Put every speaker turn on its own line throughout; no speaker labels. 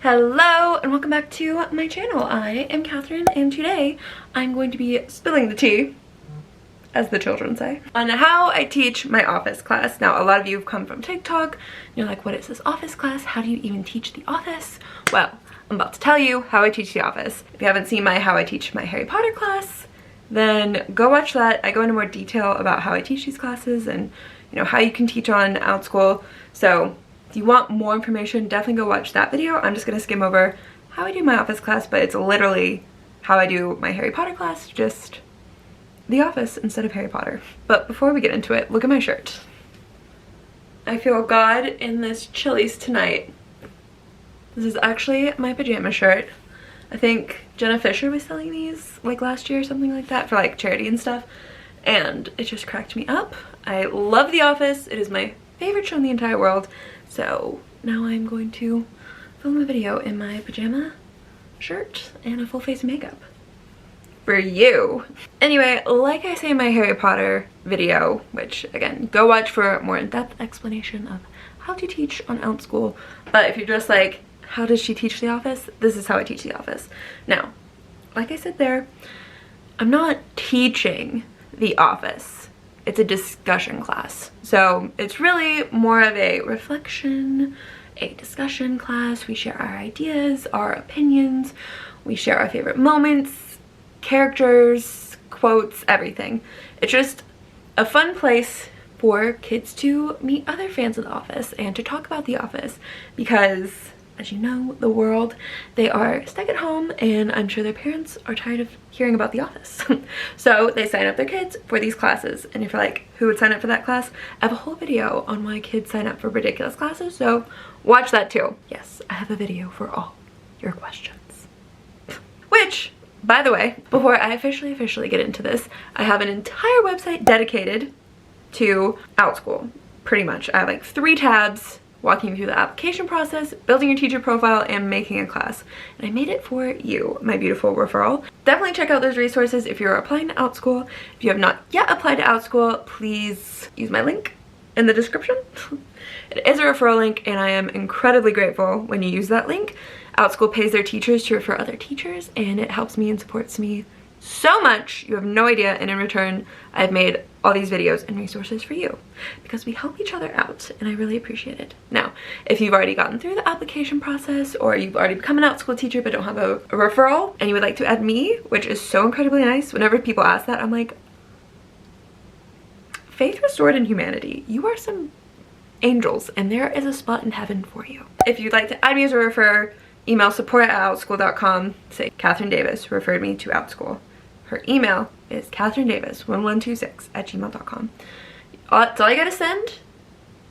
Hello and welcome back to my channel. I am Catherine and today I'm going to be spilling the tea, as the children say, on how I teach my office class. Now, a lot of you have come from TikTok. You're like, what is this office class? How do you even teach the office? Well, I'm about to tell you how I teach the office. If you haven't seen my how I teach my Harry Potter class, then go watch that. I go into more detail about how I teach these classes and how you can teach on Outschool. So if you want more information, definitely go watch that video. I'm just gonna skim over how I do my office class, but it's literally how I do my Harry Potter class, just the office instead of Harry Potter. But before we get into it, look at my shirt. I feel God in this Chili's tonight. This is actually my pajama shirt. I think Jenna Fisher was selling these like last year or something like that for like charity and stuff, and it just cracked me up. I love The Office. It is my favorite show in the entire world. So now I'm going to film a video in my pajama shirt and a full face of makeup for you. Anyway, like I say in my Harry Potter video, which again, go watch for a more in-depth explanation of how to teach on Outschool. But if you're just like, how does she teach The Office? This is how I teach The Office. Now, like I said there, I'm not teaching The Office. It's a discussion class. So it's really more of a reflection, a discussion class. We share our ideas, our opinions, we share our favorite moments, characters, quotes, everything. It's just a fun place for kids to meet other fans of The Office and to talk about The Office because, as you know, the world, they are stuck at home and I'm sure their parents are tired of hearing about The Office. So they sign up their kids for these classes. And if you're like, who would sign up for that class? I have a whole video on why kids sign up for ridiculous classes, so watch that too. Yes, I have a video for all your questions. Which, by the way, before I officially get into this, I have an entire website dedicated to Outschool. Pretty much. I have like 3 tabs walking you through the application process, building your teacher profile, and making a class. And I made it for you, my beautiful referral. Definitely check out those resources if you're applying to Outschool. If you have not yet applied to Outschool, please use my link in the description. It is a referral link and I am incredibly grateful when you use that link. Outschool pays their teachers to refer other teachers and it helps me and supports me so much. You have no idea, and in return I've made all these videos and resources for you because we help each other out and I really appreciate it. Now, if you've already gotten through the application process or you've already become an Outschool teacher but don't have a referral and you would like to add me, which is so incredibly nice, whenever people ask that, I'm like, faith restored in humanity, you are some angels and there is a spot in heaven for you. If you'd like to add me as a referrer, email support@outschool.com, say Catherine Davis referred me to Outschool. Her email is catherinedavis1126@gmail.com. That's all you gotta send,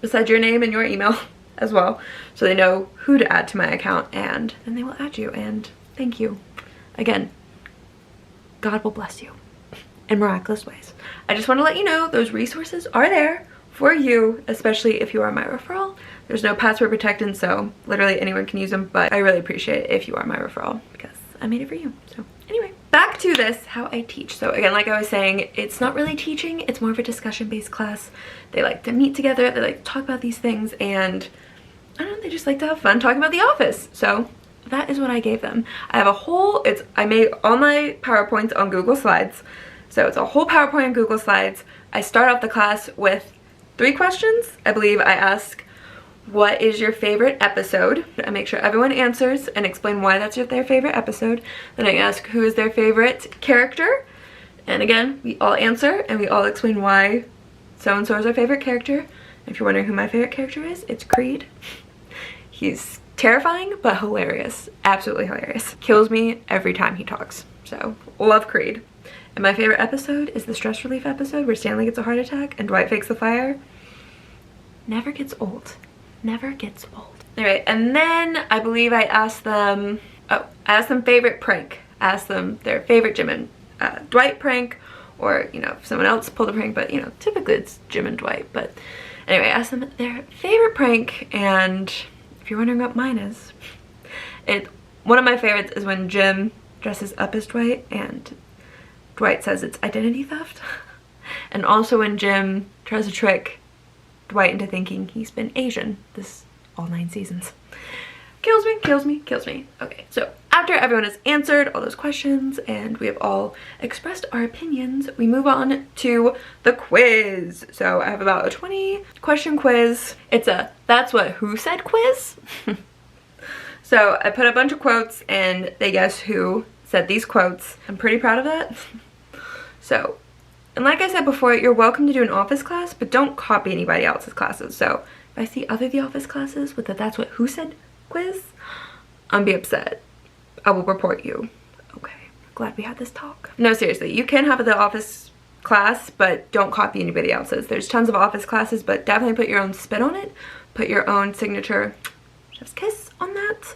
besides your name and your email as well, so they know who to add to my account, and then they will add you, and thank you. Again, God will bless you in miraculous ways. I just want to let you know those resources are there for you, especially if you are my referral. There's no password protected, so literally anyone can use them, but I really appreciate it if you are my referral because I made it for you. So anyway, back to this, how I teach. So again, like I was saying, it's not really teaching, it's more of a discussion-based class. They like to meet together, they like to talk about these things, and I don't know, they just like to have fun talking about The Office. So that is what I gave them. I have a whole, I made all my PowerPoints on Google Slides. So it's a whole PowerPoint on Google Slides. I start off the class with 3 questions. I believe I ask, what is your favorite episode? I make sure everyone answers and explain why that's their favorite episode. Then I ask who is their favorite character. And again, we all answer and we all explain why so-and-so is our favorite character. And if you're wondering who my favorite character is, it's Creed. He's terrifying, but hilarious. Absolutely hilarious. Kills me every time he talks. So, love Creed. And my favorite episode is the stress relief episode where Stanley gets a heart attack and Dwight fakes the fire. Never gets old. Never gets old. Alright, and then I believe I asked them, I asked them favorite prank. I asked them their favorite Jim and Dwight prank, or, if someone else pulled a prank, but, typically it's Jim and Dwight. But anyway, I asked them their favorite prank, and if you're wondering what mine is, one of my favorites is when Jim dresses up as Dwight, and Dwight says it's identity theft. And also when Jim tries to trick Dwight into thinking he's been Asian all 9 seasons. kills me, kills me, kills me. Okay, so after everyone has answered all those questions and we have all expressed our opinions, we move on to the quiz. So I have about a 20 question quiz. It's a that's what who said quiz. So I put a bunch of quotes and they guess who said these quotes. I'm pretty proud of that. So, and like I said before, you're welcome to do an office class, but don't copy anybody else's classes. So if I see other The Office classes with the that's what who said quiz, I'm be upset. I will report you. Okay, glad we had this talk. No, seriously, you can have the Office class, but don't copy anybody else's. There's tons of Office classes, but definitely put your own spin on it. Put your own signature chef's kiss on that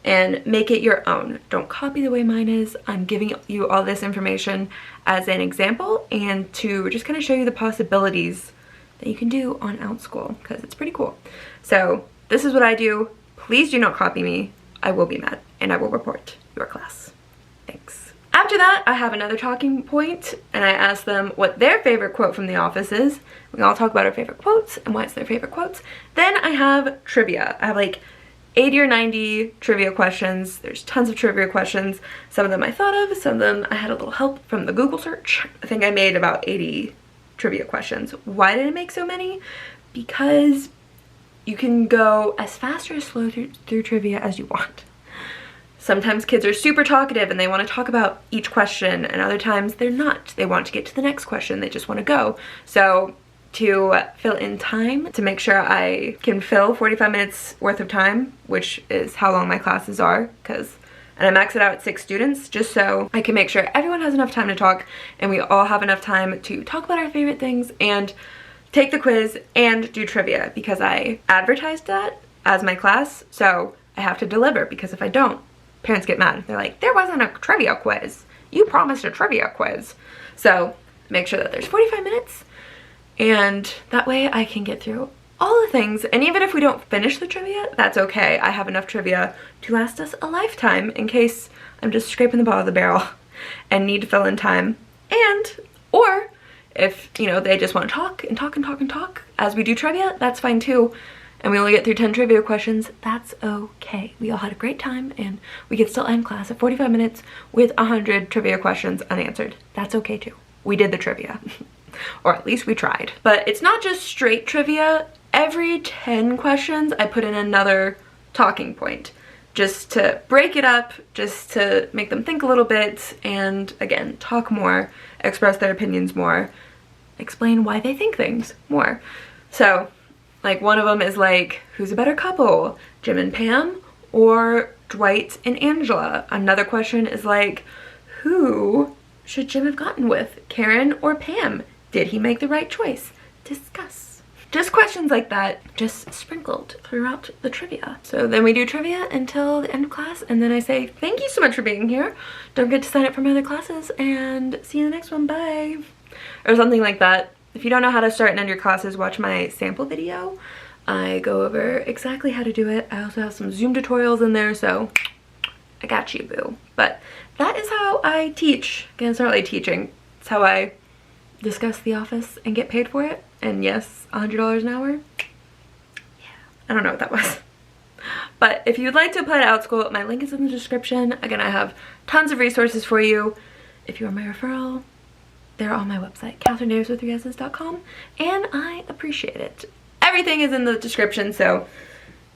and make it your own. Don't copy the way mine is. I'm giving you all this information as an example and to just kind of show you the possibilities that you can do on Outschool because it's pretty cool. So this is what I do. Please do not copy me. I will be mad and I will report your class. Thanks. After that, I have another talking point and I ask them what their favorite quote from The Office is. We all talk about our favorite quotes and why it's their favorite quotes. Then I have trivia. I have like 80 or 90 trivia questions. There's tons of trivia questions. Some of them I thought of, some of them I had a little help from the Google search. I think I made about 80 trivia questions. Why did I make so many? Because you can go as fast or as slow through trivia as you want. Sometimes kids are super talkative and they want to talk about each question, and other times they're not. They want to get to the next question. They just want to go. So to fill in time, to make sure I can fill 45 minutes worth of time, which is how long my classes are, and I max it out at 6 students, just so I can make sure everyone has enough time to talk and we all have enough time to talk about our favorite things and take the quiz and do trivia, because I advertised that as my class, so I have to deliver, because if I don't, parents get mad. They're like, there wasn't a trivia quiz. You promised a trivia quiz. So make sure that there's 45 minutes, and that way I can get through all the things. And even if we don't finish the trivia, that's okay. I have enough trivia to last us a lifetime in case I'm just scraping the bottom of the barrel and need to fill in time. Or if, you know, they just want to talk and talk and talk and talk as we do trivia, that's fine too. And we only get through 10 trivia questions, that's okay. We all had a great time and we could still end class at 45 minutes with 100 trivia questions unanswered. That's okay too. We did the trivia. Or at least we tried. But it's not just straight trivia. Every 10 questions I put in another talking point, just to break it up, just to make them think a little bit, and again, talk more, express their opinions more, explain why they think things more. So like one of them is like, who's a better couple, Jim and Pam or Dwight and Angela? Another question is like, who should Jim have gotten with, Karen or Pam? Did he make the right choice? Discuss. Just questions like that, just sprinkled throughout the trivia. So then we do trivia until the end of class, and then I say, thank you so much for being here. Don't forget to sign up for my other classes, and see you in the next one, bye. Or something like that. If you don't know how to start and end your classes, watch my sample video. I go over exactly how to do it. I also have some Zoom tutorials in there, so I got you, boo. But that is how I teach. Again, it's not really teaching. It's how I discuss The Office and get paid for it. And yes, $100 an hour. Yeah, I don't know what that was. But if you'd like to apply to Outschool, my link is in the description. Again, I have tons of resources for you. If you are my referral, they're on my website, CatherineDavisWith3S's.com, and I appreciate it. Everything is in the description, so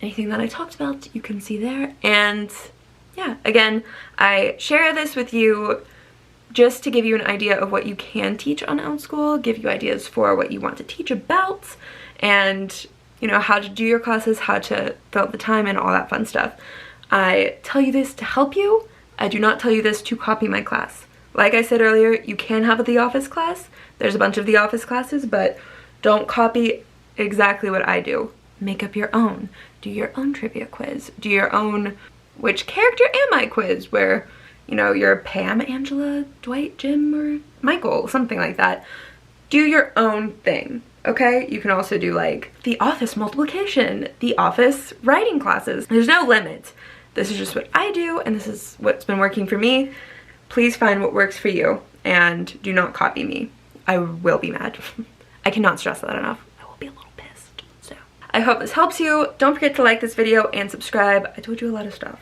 anything that I talked about, you can see there. And yeah, again, I share this with you just to give you an idea of what you can teach on Outschool, give you ideas for what you want to teach about, and you know, how to do your classes, how to fill out the time, and all that fun stuff. I tell you this to help you. I do not tell you this to copy my class. Like I said earlier, you can have a The Office class. There's a bunch of The Office classes, but don't copy exactly what I do. Make up your own. Do your own trivia quiz. Do your own which character am I quiz, where, you know, you're Pam, Angela, Dwight, Jim, or Michael, something like that. Do your own thing, okay? You can also do like The Office multiplication, The Office writing classes. There's no limit. This is just what I do, and this is what's been working for me. Please find what works for you, and do not copy me. I will be mad. I cannot stress that enough. I will be a little pissed. So I hope this helps you. Don't forget to like this video and subscribe. I told you a lot of stuff,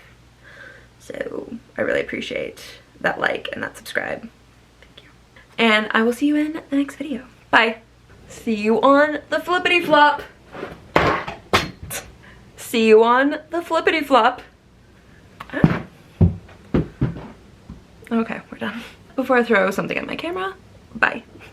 so I really appreciate that like and that subscribe. Thank you. And I will see you in the next video. Bye. See you on the flippity flop. See you on the flippity flop. Okay, we're done. Before I throw something at my camera, bye.